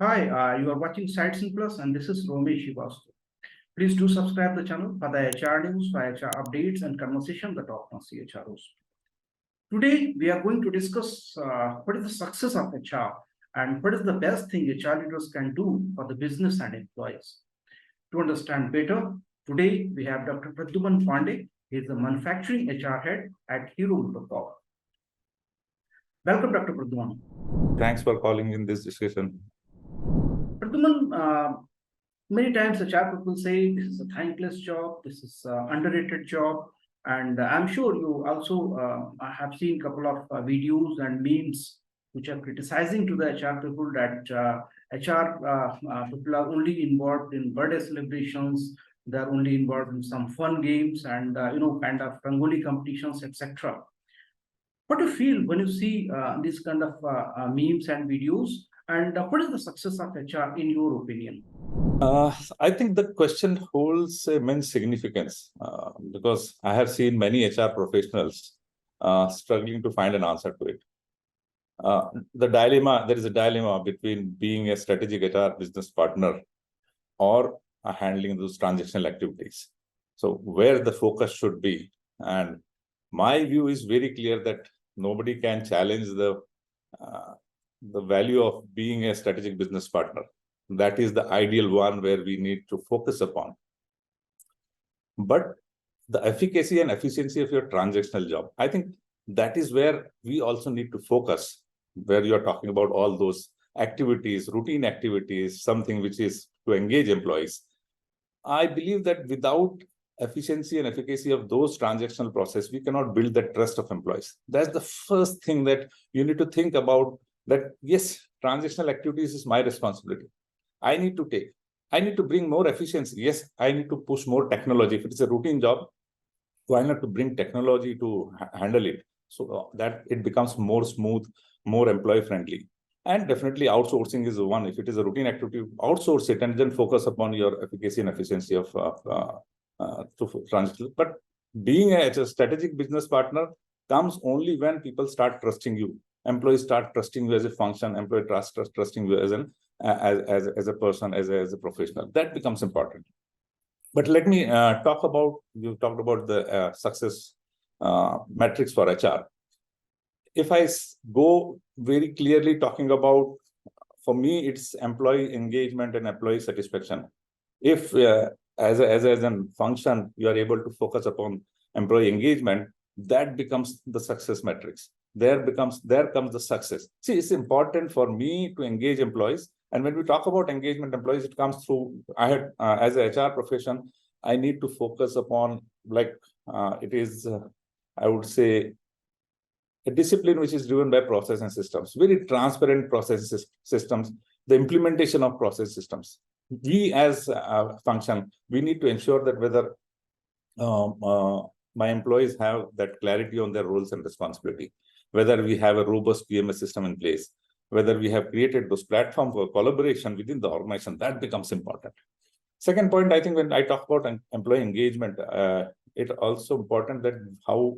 Hi, you are watching Sightsin Plus, and this is Romesh Shivastu. Please do subscribe the channel for the HR news, for HR updates, and conversation that talk on CHROs. Today, we are going to discuss what is the success of HR and what is the best thing HR leaders can do for the business and employees. To understand better, today we have Dr. Pradyumna Pandey. He is the manufacturing HR head at Hero MotoCorp. Welcome, Dr. Pradyumna. Thanks for calling in this discussion. Pradyumna, many times HR people say this is a thankless job, this is an underrated job, and I'm sure you also have seen a couple of videos and memes which are criticizing to the HR people that HR people are only involved in birthday celebrations, they're only involved in some fun games and kind of rangoli competitions, etc. What do you feel when you see these kind of memes and videos, and what is the success of HR in your opinion? I think the question holds immense significance because I have seen many HR professionals struggling to find an answer to it. There is a dilemma between being a strategic HR business partner or handling those transactional activities. So where the focus should be. And my view is very clear that nobody can challenge the value of being a strategic business partner. That is the ideal one where we need to focus upon. But the efficacy and efficiency of your transactional job, I think that is where we also need to focus, where you are talking about all those activities, routine activities, something which is to engage employees. I believe that without efficiency and efficacy of those transactional process, we cannot build the trust of employees. That's the first thing that you need to think about, that yes, transactional activities is my responsibility. I need to bring more efficiency. Yes, I need to push more technology. If it's a routine job, why not to bring technology to handle it so that it becomes more smooth, more employee friendly. And definitely outsourcing is the one. If it is a routine activity, outsource it and then focus upon your efficacy and efficiency of transactional. But being a strategic business partner comes only when people start trusting you. Employees start trusting you as a function. Employee trusting you as a person, as a professional. That becomes important. But let me talk about, you talked about the success metrics for HR. If I go very clearly talking about, for me, it's employee engagement and employee satisfaction. If as a function, you are able to focus upon employee engagement, that becomes the success metrics. There comes the success. See, it's important for me to engage employees. And when we talk about engagement employees, it comes through, as a HR profession, I need to focus upon, I would say, a discipline which is driven by process and systems, very transparent process systems, the implementation of process systems. We as a function, we need to ensure that whether my employees have that clarity on their roles and responsibility, whether we have a robust PMS system in place, whether we have created those platforms for collaboration within the organization, that becomes important. Second point, I think when I talk about employee engagement, it's also important that how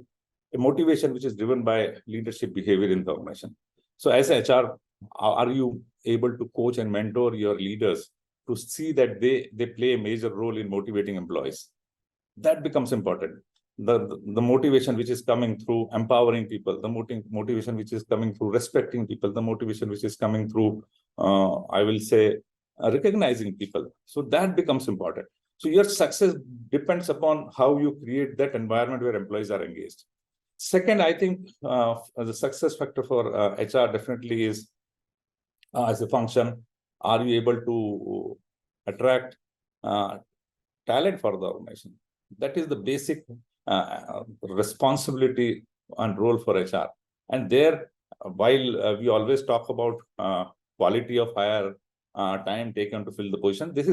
a motivation which is driven by leadership behavior in the organization. So as HR, are you able to coach and mentor your leaders to see that they play a major role in motivating employees? That becomes important. The motivation which is coming through empowering people, the motivation which is coming through respecting people, the motivation which is coming through, I will say, recognizing people. So that becomes important. So your success depends upon how you create that environment where employees are engaged. Second, I think the success factor for HR definitely is, as a function, are you able to attract talent for the organization? That is the basic responsibility and role for HR. And there, while we always talk about quality of hire, time taken to fill the position, this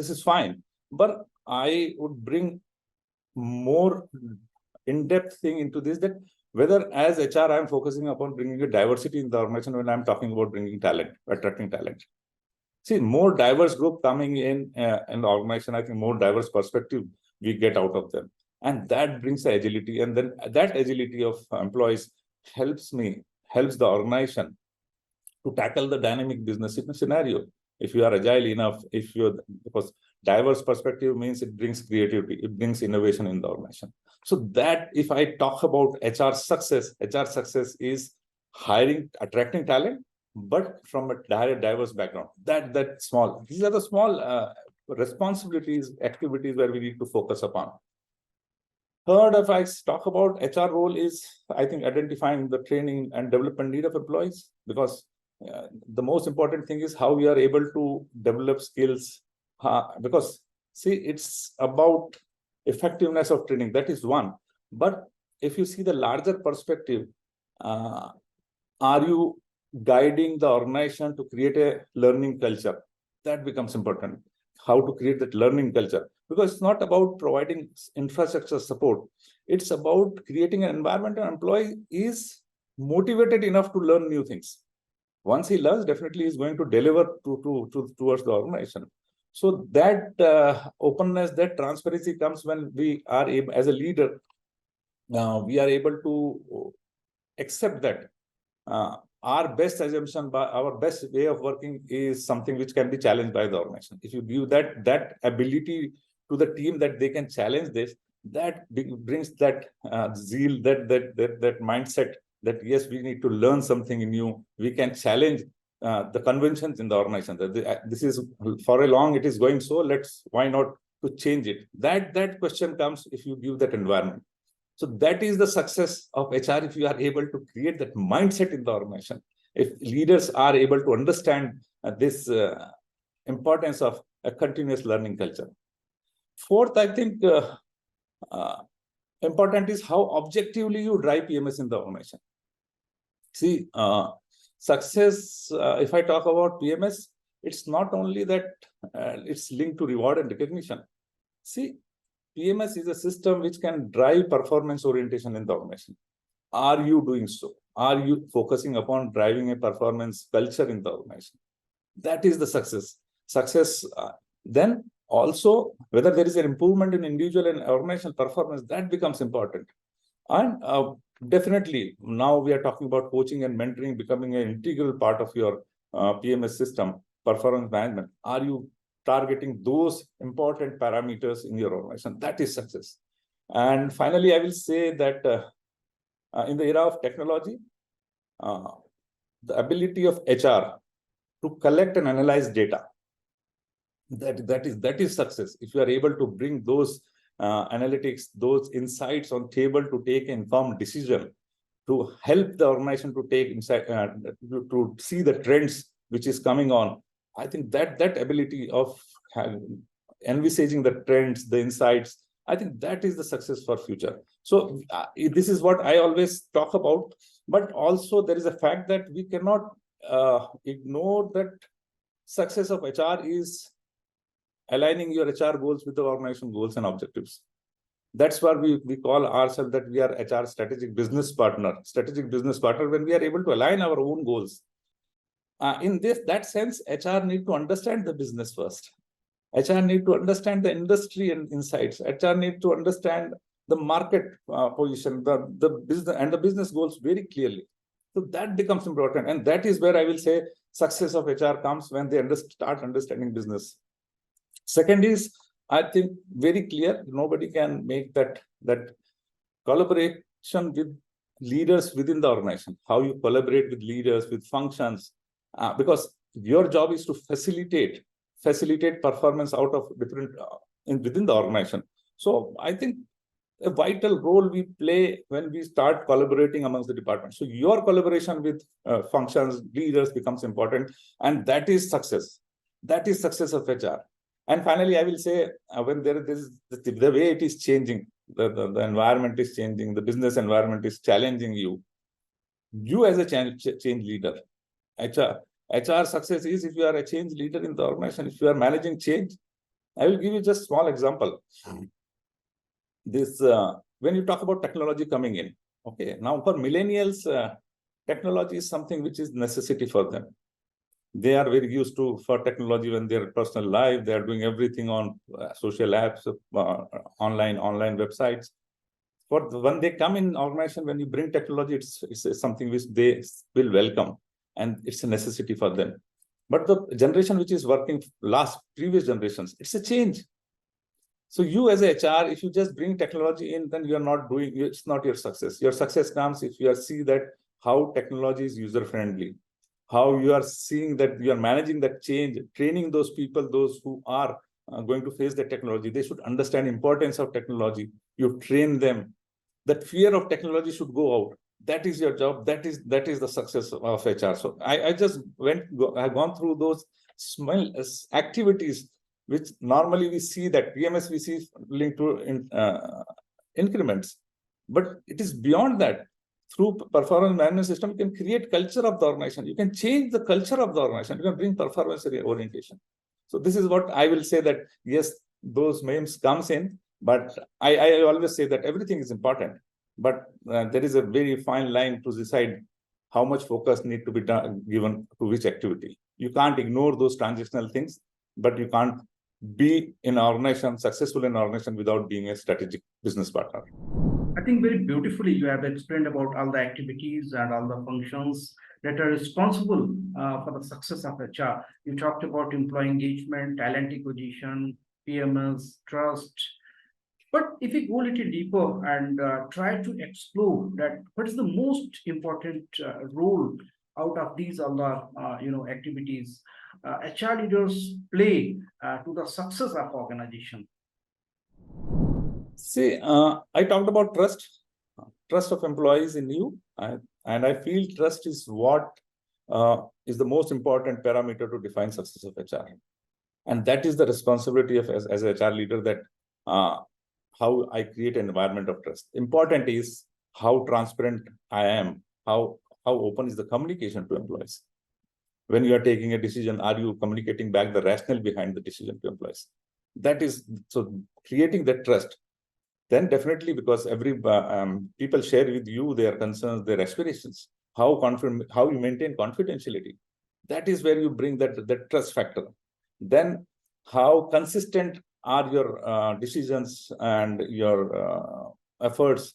is fine. But I would bring more in-depth thing into this, that whether as HR, I'm focusing upon bringing a diversity in the organization when I'm talking about bringing talent, attracting talent. See, more diverse group coming in the organization, I think more diverse perspective we get out of them. And that brings the agility. And then that agility of employees helps the organization to tackle the dynamic business scenario. if you are agile enough, because diverse perspective means it brings creativity, it brings innovation in the organization. So that if I talk about HR success is hiring, attracting talent, but from a diverse background. That small. These are the small responsibilities, activities where we need to focus upon. Third, if I talk about HR role is, I think, identifying the training and development need of employees, because the most important thing is how we are able to develop skills. Because see, it's about effectiveness of training. That is one. But if you see the larger perspective, are you guiding the organization to create a learning culture? That becomes important. How to create that learning culture, because it's not about providing infrastructure support. It's about creating an environment where employee is motivated enough to learn new things. Once he learns, definitely he's going to deliver towards the organization. So that openness, that transparency comes when we are able, as a leader, we are able to accept that our best assumption, our best way of working is something which can be challenged by the organization. If you give that ability to the team that they can challenge this, that brings that zeal, that mindset that yes, we need to learn something new. We can challenge the conventions in the organization. That this is for a long, it is going so. Why not to change it? That question comes if you give that environment. So that is the success of HR, if you are able to create that mindset in the organization. If leaders are able to understand this importance of a continuous learning culture. Fourth, I think important is how objectively you drive PMS in the organization. See, success, if I talk about PMS, it's not only that it's linked to reward and recognition. See, PMS is a system which can drive performance orientation in the organization. Are you doing so? Are you focusing upon driving a performance culture in the organization? That is the success. Then also, whether there is an improvement in individual and organizational performance, that becomes important. And definitely, now we are talking about coaching and mentoring becoming an integral part of your PMS system, performance management. Are you targeting those important parameters in your organization? That is success. And finally, I will say that in the era of technology, the ability of HR to collect and analyze data, that is success. If you are able to bring those analytics, those insights on table to take an informed decision, to help the organization to take insight, to see the trends which is coming on, I think that ability of envisaging the trends, the insights, I think that is the success for future. So this is what I always talk about. But also there is a fact that we cannot ignore that success of HR is aligning your HR goals with the organization goals and objectives. That's why we call ourselves that we are HR strategic business partner. Strategic business partner when we are able to align our own goals. In that sense, HR need to understand the business first. HR need to understand the industry and insights. HR need to understand the market position, the business and the business goals very clearly. So that becomes important, and that is where I will say success of HR comes when they start understanding business. Second is, I think, very clear. Nobody can make that collaboration with leaders within the organization. How you collaborate with leaders, with functions, because your job is to facilitate performance out of different within the organization. So I think a vital role we play when we start collaborating amongst the departments. So your collaboration with functions, leaders becomes important, and that is success. That is success of HR. And finally, I will say when there is the way it is changing, the environment is changing, the business environment is challenging you. You as a change leader, HR success is if you are a change leader in the organization, if you are managing change. I will give you just a small example. This when you talk about technology coming in, okay, now for millennials, technology is something which is necessity for them. They are very used to for technology when their personal life. They are doing everything on social apps, online websites. When they come in organization, when you bring technology, it's something which they will welcome, and it's a necessity for them. But the generation which is working previous generations, it's a change. So you as a HR, if you just bring technology in, then you're not doing, it's not your success. Your success comes if you see that how technology is user-friendly, how you are seeing that you are managing that change, training those people, those who are going to face the technology. They should understand importance of technology. You train them. That fear of technology should go out. That is your job. That is the success of HR. So I just I've gone through those small activities which normally we see that PMS we see linked to increments, but it is beyond that. Through performance management system, you can create culture of the organization. You can change the culture of the organization. You can bring performance orientation. So this is what I will say, that yes, those memes comes in, but I always say that everything is important, but there is a very fine line to decide how much focus need to be given to which activity. You can't ignore those transitional things, but you can't be in an organization, successful in an organization without being a strategic business partner. I think very beautifully you have explained about all the activities and all the functions that are responsible for the success of HR. You talked about employee engagement, talent acquisition, PMS, trust. But if we go a little deeper and try to explore that, what is the most important role out of these other activities HR leaders play to the success of organization? See, I talked about trust of employees in you, and I feel trust is what is the most important parameter to define success of HR, and that is the responsibility of as an HR leader, that how I create an environment of trust. Important is how transparent I am, how open is the communication to employees. When you are taking a decision, are you communicating back the rationale behind the decision to employees? That is, so creating that trust. Then definitely, because every people share with you their concerns, their aspirations, how you maintain confidentiality. That is where you bring that trust factor. Then how consistent are your decisions and your efforts?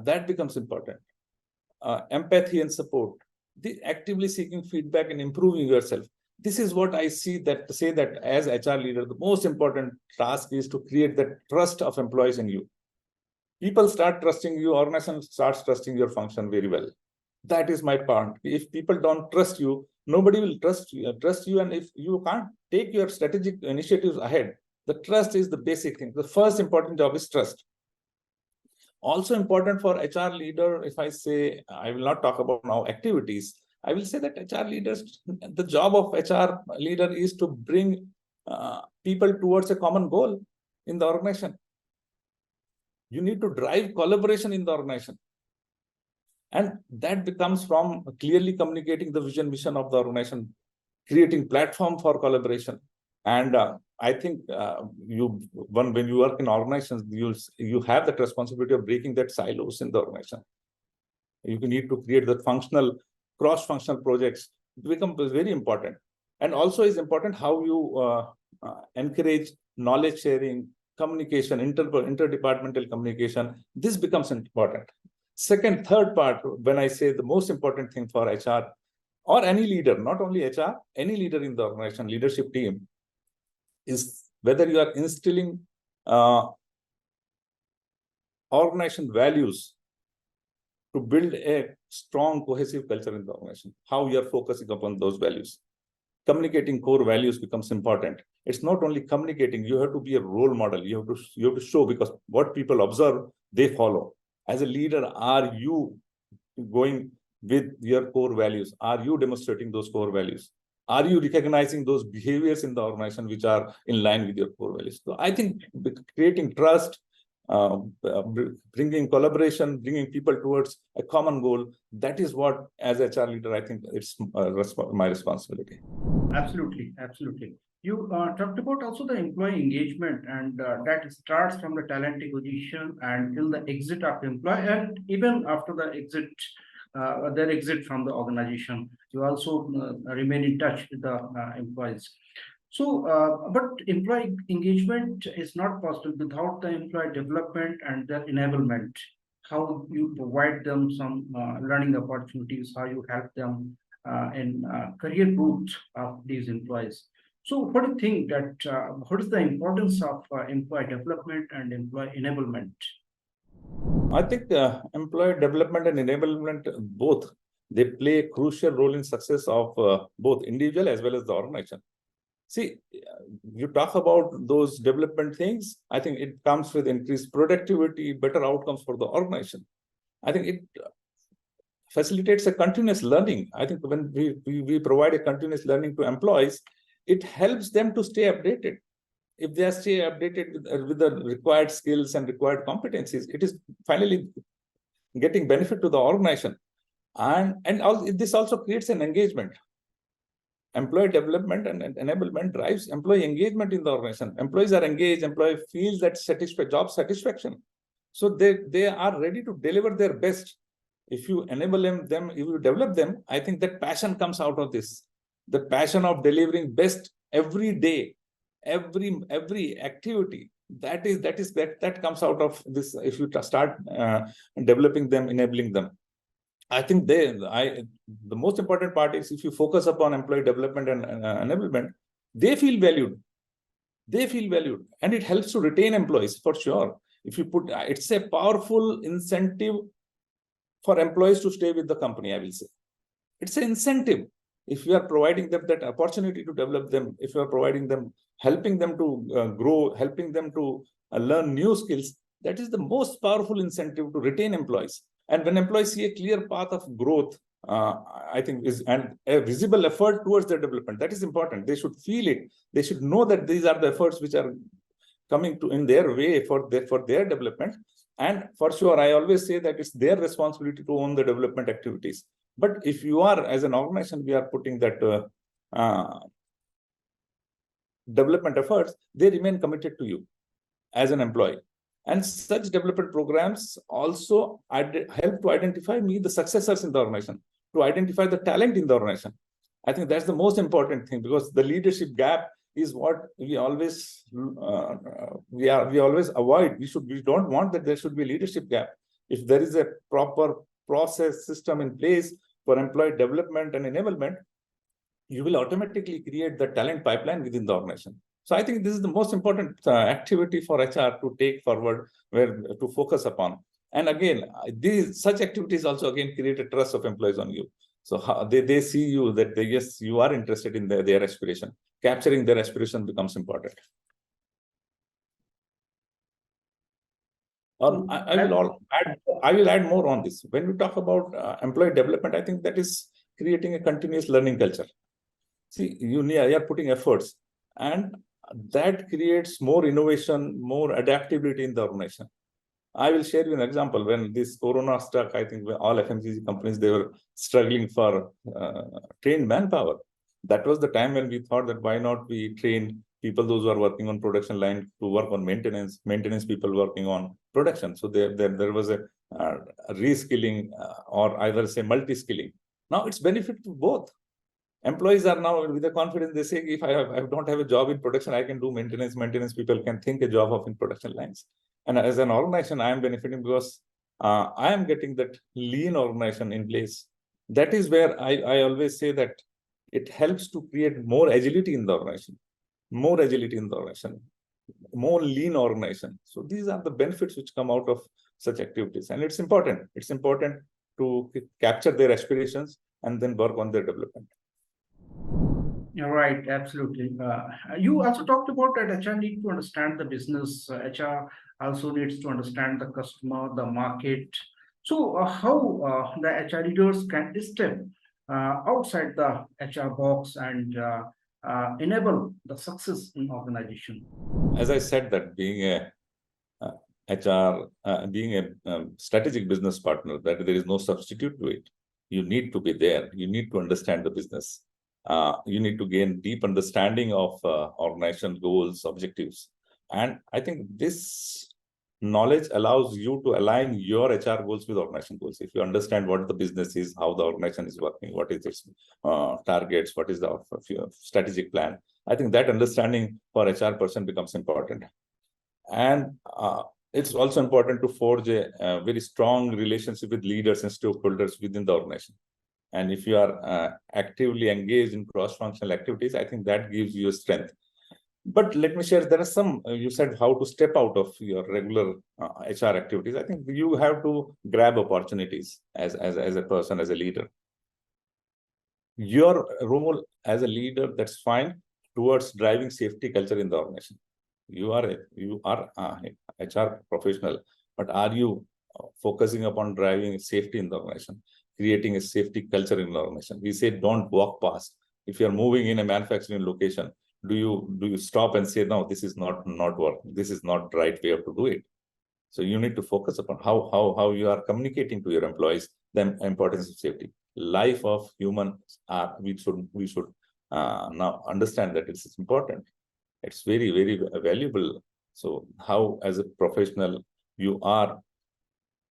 That becomes important. Empathy and support. The actively seeking feedback and improving yourself. This is what I say that as HR leader, the most important task is to create that trust of employees in you. People start trusting you, organization starts trusting your function very well. That is my point. If people don't trust you, nobody will trust you. And if you can't take your strategic initiatives ahead, the trust is the basic thing. The first important job is trust. Also important for HR leader, if I say, I will not talk about now activities, I will say that HR leaders, the job of HR leader is to bring people towards a common goal in the organization. You need to drive collaboration in the organization. And that becomes from clearly communicating the vision, mission of the organization, creating platform for collaboration. And I think when you work in organizations, you have that responsibility of breaking that silos in the organization. You need to create the cross-functional projects. It becomes very important. And also is important how you encourage knowledge sharing, communication, interdepartmental communication. This becomes important. Third part, when I say the most important thing for HR or any leader, not only HR, any leader in the organization, leadership team, is whether you are instilling organization values to build a strong, cohesive culture in the organization, how you are focusing upon those values. Communicating core values becomes important. It's not only communicating, you have to be a role model. You have to show, because what people observe, they follow. As a leader, are you going with your core values? Are you demonstrating those core values? Are you recognizing those behaviors in the organization which are in line with your core values? So I think creating trust, bringing collaboration, bringing people towards a common goal, that is what, as a HR leader, I think it's my responsibility. Absolutely, absolutely. You talked about also the employee engagement, and that starts from the talent acquisition and till the exit of employee, and even after the exit, their exit from the organization. You also remain in touch with the employees. So, but employee engagement is not possible without the employee development and the enablement. How you provide them some learning opportunities, how you help them in career growth of these employees. So what do you think that what is the importance of employee development and employee enablement? I think employee development and enablement, both, they play a crucial role in success of both individual as well as the organization. See, you talk about those development things, I think it comes with increased productivity, better outcomes for the organization. I think it facilitates a continuous learning. I think when we provide a continuous learning to employees, it helps them to stay updated. If they stay updated with the required skills and required competencies, it is finally getting benefit to the organization. And this also creates an engagement. Employee development and enablement drives employee engagement in the organization. Employees are engaged, employee feels that job satisfaction. So they are ready to deliver their best. If you enable them, if you develop them, I think that passion comes out of this. The passion of delivering best every day, every activity, that comes out of this. If you start developing them, enabling them, I think the most important part is if you focus upon employee development and enablement, they feel valued. They feel valued, and it helps to retain employees for sure. If you put, it's a powerful incentive for employees to stay with the company. I will say it's an incentive. If you are providing them that opportunity to develop them, if you are providing them, helping them to grow, helping them to learn new skills, that is the most powerful incentive to retain employees. And when employees see a clear path of growth, I think and a visible effort towards their development, that is important. They should feel it. They should know that these are the efforts which are coming to in their way for their development. And for sure, I always say that it's their responsibility to own the development activities. But if you are, as an organization, we are putting that development efforts, they remain committed to you as an employee. And such development programs also help to identify the successors in the organization, to identify the talent in the organization. I think that's the most important thing, because the leadership gap is what we always we always avoid. We don't want that there should be a leadership gap. If there is a proper process system in place for employee development and enablement, you will automatically create the talent pipeline within the organization. So I think this is the most important activity for HR to take forward, where to focus upon. And again, such activities also again create a trust of employees on you. So they see you that yes, you are interested in their aspiration. Capturing their aspiration becomes important. I will add more on this. When we talk about employee development, I think that is creating a continuous learning culture. See, you are putting efforts, and that creates more innovation, more adaptability in the organization. I will share you an example. When this Corona struck, I think all FMCG companies, they were struggling for trained manpower. That was the time when we thought that why not we train people, those who are working on production line, to work on maintenance people working on production. So there was a reskilling or either say multi-skilling. Now it's benefit to both. Employees are now with the confidence, they say, if I don't have a job in production, I can do maintenance. Maintenance people can think a job of in production lines. And as an organization, I am benefiting because I am getting that lean organization in place. That is where I always say that it helps to create more agility in the organization, more lean organization. So these are the benefits which come out of such activities. And it's important. It's important to capture their aspirations and then work on their development. You're right, absolutely. You also talked about that HR need to understand the business. HR also needs to understand the customer, the market. So how the HR leaders can step outside the HR box and enable the success in organization? As I said, that being a HR, being a strategic business partner, that there is no substitute to it. You need to be there. You need to understand the business. You need to gain deep understanding of organization goals, objectives. And I think this knowledge allows you to align your HR goals with organization goals. If you understand what the business is, how the organization is working, what is its targets, what is the strategic plan, I think that understanding for HR person becomes important. And it's also important to forge a very strong relationship with leaders and stakeholders within the organization. And if you are actively engaged in cross-functional activities, I think that gives you strength. But let me share, there are some, you said how to step out of your regular HR activities. I think you have to grab opportunities as a person, as a leader. Your role as a leader, that's fine, towards driving safety culture in the organization. You are a HR professional, but are you focusing upon driving safety in the organization, creating a safety culture in the organization? We say don't walk past. If you're moving in a manufacturing location, do you stop and say, no, this is not work, this is not the right way to do it? So you need to focus upon how you are communicating to your employees the importance of safety. Life of humans are, we should now understand that it's important. It's very, very valuable. So how, as a professional, you are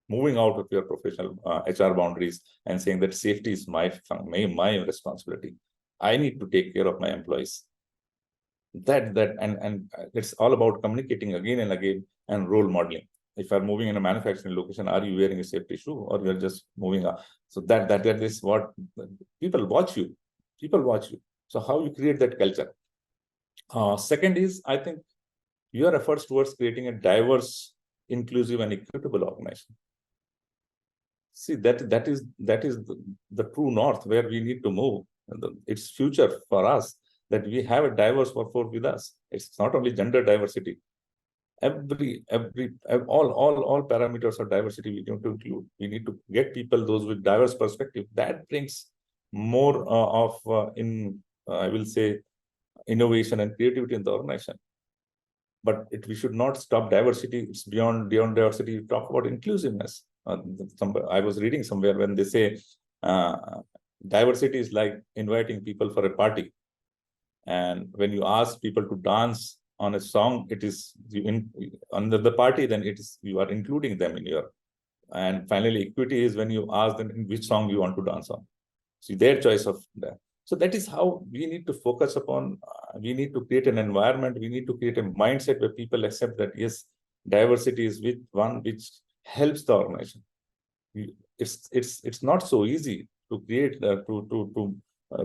moving out of your professional HR boundaries and saying that safety is my responsibility. I need to take care of my employees. And it's all about communicating again and again and role modeling. If you're moving in a manufacturing location, are you wearing a safety shoe, or you're just moving up? So that is what people watch you. People watch you. So how you create that culture. Second is, I think, your efforts towards creating a diverse, inclusive, and equitable organization. See, that is the true north where we need to move. It's future for us that we have a diverse workforce with us. It's not only gender diversity. All parameters of diversity we need to include. We need to get people, those with diverse perspective. That brings more I will say, innovation and creativity in the organization. But we should not stop diversity. It's beyond diversity. We talk about inclusiveness. I was reading somewhere when they say diversity is like inviting people for a party. And when you ask people to dance on a song, it is under the party, then you are including them in your. And finally, equity is when you ask them in which song you want to dance on. See, their choice of that. So that is how we need to focus upon. We need to create an environment. We need to create a mindset where people accept that, yes, diversity is one which helps the organization. It's not so easy to create to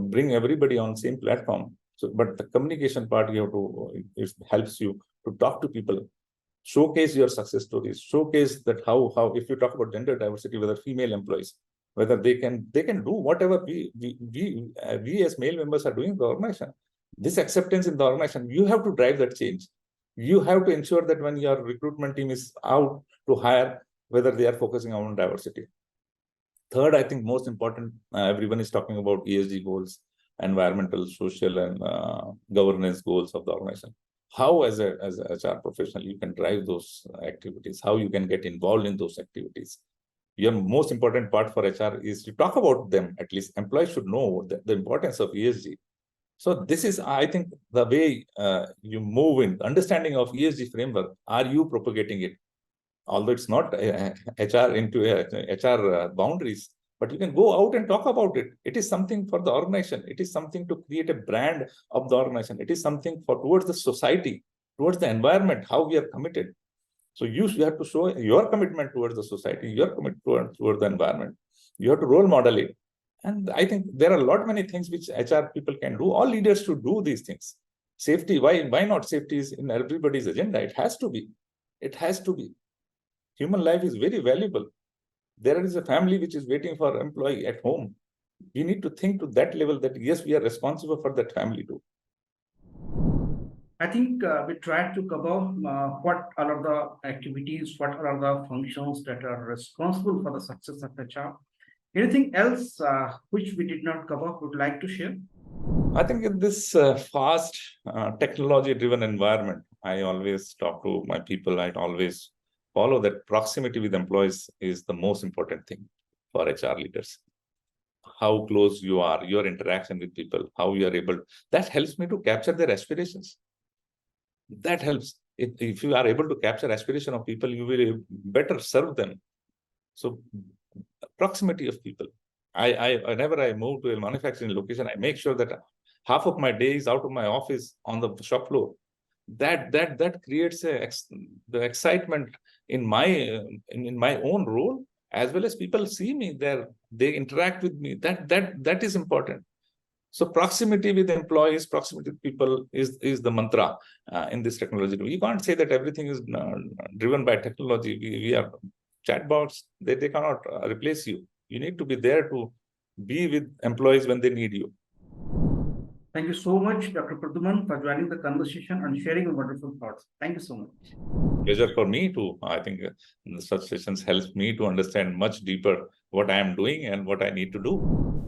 bring everybody on the same platform. So, but the communication part, you have to, it helps you to talk to people, showcase your success stories, showcase that how if you talk about gender diversity, whether female employees, whether they can do whatever we as male members are doing in the organization. This acceptance in the organization, you have to drive that change. You have to ensure that when your recruitment team is out to hire, whether they are focusing on diversity. Third, I think most important, everyone is talking about ESG goals, environmental, social, and governance goals of the organization. How, as a HR professional, you can drive those activities, how you can get involved in those activities. Your most important part for HR is to talk about them. At least employees should know the importance of ESG. So this is, I think, the way you move in understanding of ESG framework. Are you propagating it? Although it's not HR into HR boundaries, but you can go out and talk about it. It is something for the organization. It is something to create a brand of the organization. It is something towards the society, towards the environment, how we are committed. So you have to show your commitment towards the society, your commitment towards the environment. You have to role model it. And I think there are many things which HR people can do. All leaders should do these things. Safety, why not? Safety is in everybody's agenda. It has to be. It has to be. Human life is very valuable. There is a family which is waiting for an employee at home. We need to think to that level that, yes, we are responsible for that family too. I think we tried to cover what are the activities, what are the functions that are responsible for the success of HR. Anything else which we did not cover, would like to share? I think in this fast technology-driven environment, I always talk to my people. I always follow that proximity with employees is the most important thing for HR leaders. How close you are, your interaction with people, how you are able, that helps me to capture their aspirations. That helps. If you are able to capture aspiration of people, you will better serve them. So proximity of people. Whenever I move to a manufacturing location, I make sure that half of my day is out of my office on the shop floor. That creates the excitement in my own role, as well as people see me there they interact with me. That is important. So proximity with employees, proximity with people is the mantra in this technology. You can't say that everything is driven by technology. We are chatbots. They cannot replace you. You need to be there to be with employees when they need you. Thank you so much, Dr. Pradyumna, for joining the conversation and sharing your wonderful thoughts. Thank you so much. Pleasure for me too. I think such sessions help me to understand much deeper what I am doing and what I need to do.